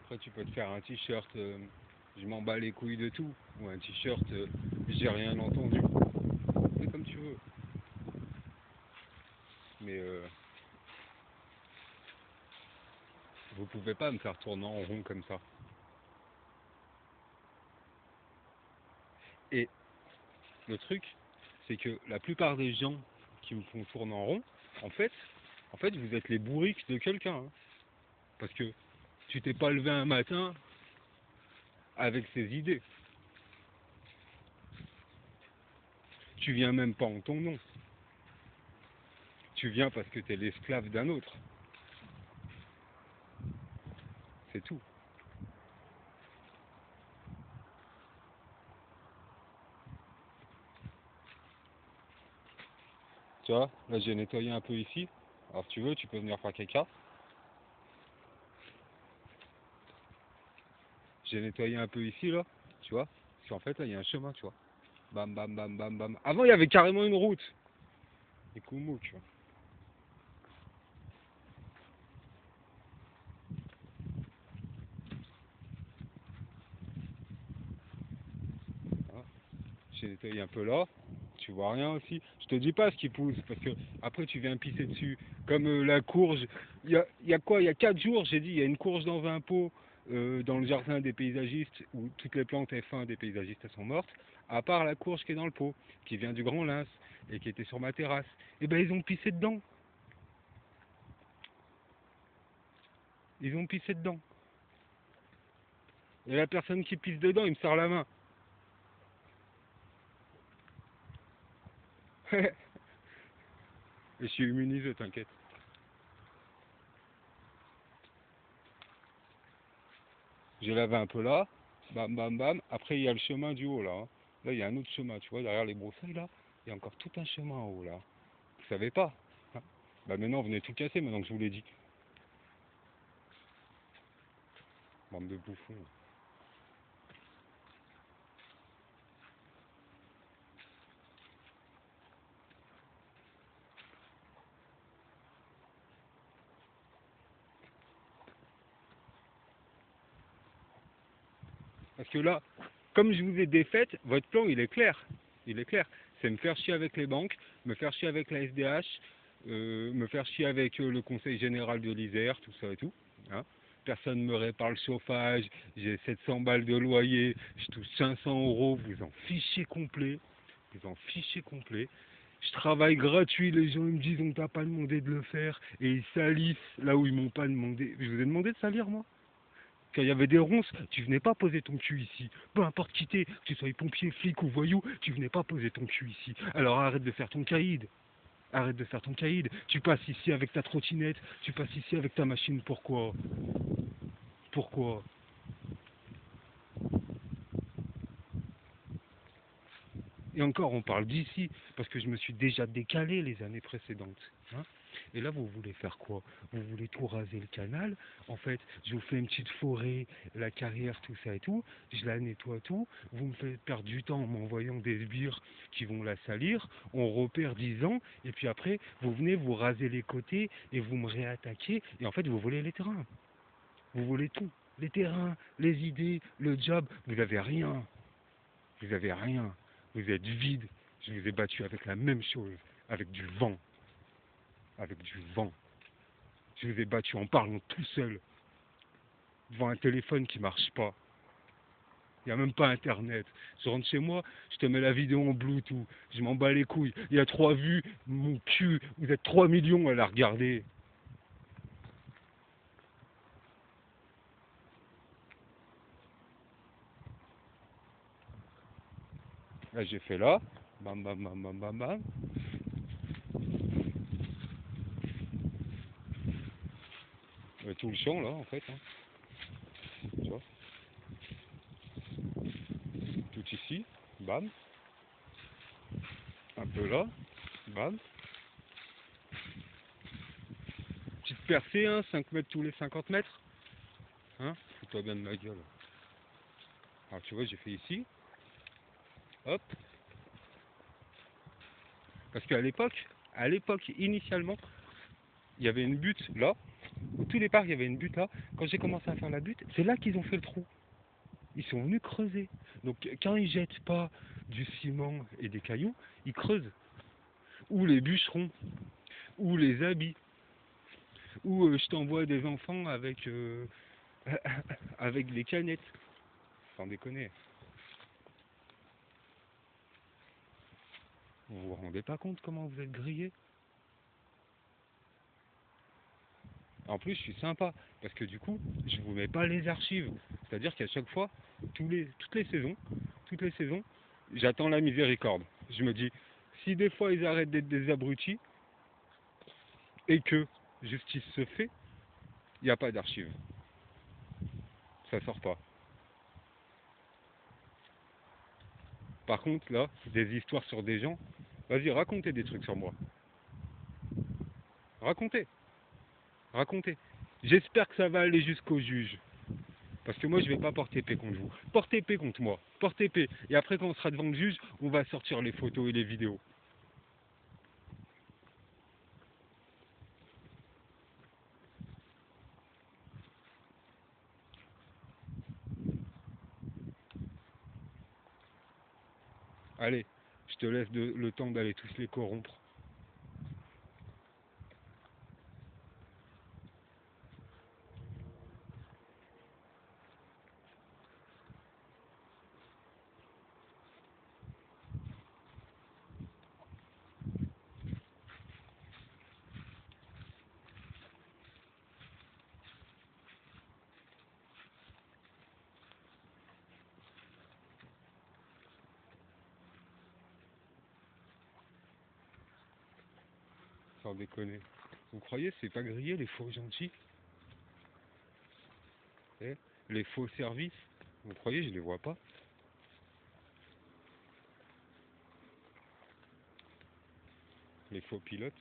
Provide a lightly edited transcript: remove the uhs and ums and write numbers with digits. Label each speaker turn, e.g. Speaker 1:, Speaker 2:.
Speaker 1: Après, tu peux te faire un t-shirt, je m'en bats les couilles de tout. Ou un t-shirt, j'ai rien entendu. C'est comme tu veux. Mais vous pouvez pas me faire tourner en rond comme ça. Et le truc, c'est que la plupart des gens qui me font tourner en rond, en fait, vous êtes les bourriques de quelqu'un. Hein. Parce que tu t'es pas levé un matin avec ces idées. Tu viens même pas en ton nom. Tu viens parce que tu es l'esclave d'un autre. C'est tout. Tu vois, là j'ai nettoyé un peu ici. Alors si tu veux, tu peux venir faire caca. J'ai nettoyé un peu ici là, tu vois. Parce qu'en fait là il y a un chemin, tu vois. Bam bam bam bam bam. Avant il y avait carrément une route. Et Kumu, tu vois. Voilà. J'ai nettoyé un peu là. Tu vois rien aussi. Je te dis pas ce qui pousse parce que après tu viens pisser dessus. Comme la courge. Il y a quoi? Il y a 4 jours, j'ai dit, il y a une courge dans un pot dans le jardin des paysagistes où toutes les plantes F1 des paysagistes elles sont mortes. À part la courge qui est dans le pot, qui vient du Grand Lens et qui était sur ma terrasse. Et ben ils ont pissé dedans. Ils ont pissé dedans. Et la personne qui pisse dedans, il me serre la main. Et je suis immunisé, t'inquiète. J'ai lavé un peu là, bam bam bam. Après, il y a le chemin du haut là. Hein. Là, il y a un autre chemin, tu vois, derrière les broussailles là. Il y a encore tout un chemin en haut là. Vous savez pas hein. Bah maintenant, vous venez tout casser maintenant que je vous l'ai dit. Bande de bouffons. Parce que là, comme je vous ai défaite, votre plan, il est clair. Il est clair. C'est me faire chier avec les banques, me faire chier avec la SDH, me faire chier avec le Conseil Général de l'Isère, tout ça et tout. Hein. Personne ne me répare le chauffage, j'ai 700 balles de loyer, je touche 500 euros, vous en fichez complet. Vous en fichez complet. Je travaille gratuit, les gens ils me disent on t'a pas demandé de le faire et ils salissent là où ils m'ont pas demandé. Je vous ai demandé de salir moi? Quand il y avait des ronces, tu venais pas poser ton cul ici. Peu importe qui t'es, que tu sois pompier, flic ou voyou, tu venais pas poser ton cul ici. Alors arrête de faire ton caïd. Arrête de faire ton caïd. Tu passes ici avec ta trottinette, tu passes ici avec ta machine. Pourquoi? Pourquoi? Et encore, on parle d'ici, parce que je me suis déjà décalé les années précédentes. Hein. Et là, vous voulez faire quoi? Vous voulez tout raser le canal? En fait, je vous fais une petite forêt, la carrière, tout ça et tout. Je la nettoie tout. Vous me faites perdre du temps en m'envoyant des sbires qui vont la salir. On repère 10 ans. Et puis après, vous venez, vous rasez les côtés et vous me réattaquez. Et en fait, vous voulez les terrains. Vous voulez tout. Les terrains, les idées, le job. Vous n'avez rien. Vous avez rien. Vous êtes vide. Je vous ai battu avec la même chose, avec du vent. Avec du vent. Je vous ai battu en parlant tout seul, devant un téléphone qui marche pas. Il n'y a même pas internet. Je rentre chez moi, je te mets la vidéo en Bluetooth. Je m'en bats les couilles. Il y a 3 vues, mon cul. Vous êtes 3 millions à la regarder. Là, j'ai fait là. Bam, bam, bam, bam, bam, bam. Tout le champ, là, en fait. Hein. Tu vois, tout ici. Bam. Un peu là. Bam. Petite percée, hein, 5 mètres tous les 50 mètres. Hein, fous-toi bien de ma gueule. Alors tu vois, j'ai fait ici. Hop. Parce qu'à l'époque, initialement, Il y avait une butte là, au tout départ il y avait une butte là. Quand j'ai commencé à faire la butte, c'est là qu'ils ont fait le trou. Ils sont venus creuser. Donc quand ils jettent pas du ciment et des cailloux, ils creusent. Ou les bûcherons, ou les habits, ou je t'envoie des enfants avec avec des canettes. Sans déconner. Vous vous rendez pas compte comment vous êtes grillés? En plus, je suis sympa, parce que du coup, je vous mets pas les archives. C'est-à-dire qu'à chaque fois, toutes les saisons, j'attends la miséricorde. Je me dis, si des fois ils arrêtent d'être des abrutis, et que justice se fait, il n'y a pas d'archives. Ça sort pas. Par contre, là, des histoires sur des gens, vas-y, racontez des trucs sur moi. Racontez, racontez. J'espère que ça va aller jusqu'au juge. Parce que moi, je vais pas porter paix contre vous. Portez paix contre moi. Portez paix. Et après, quand on sera devant le juge, on va sortir les photos et les vidéos. Allez, je te laisse le temps d'aller tous les corrompre. Sans déconner. Vous croyez c'est pas grillé les faux gentils? Eh, les faux services? Vous croyez je les vois pas? Les faux pilotes?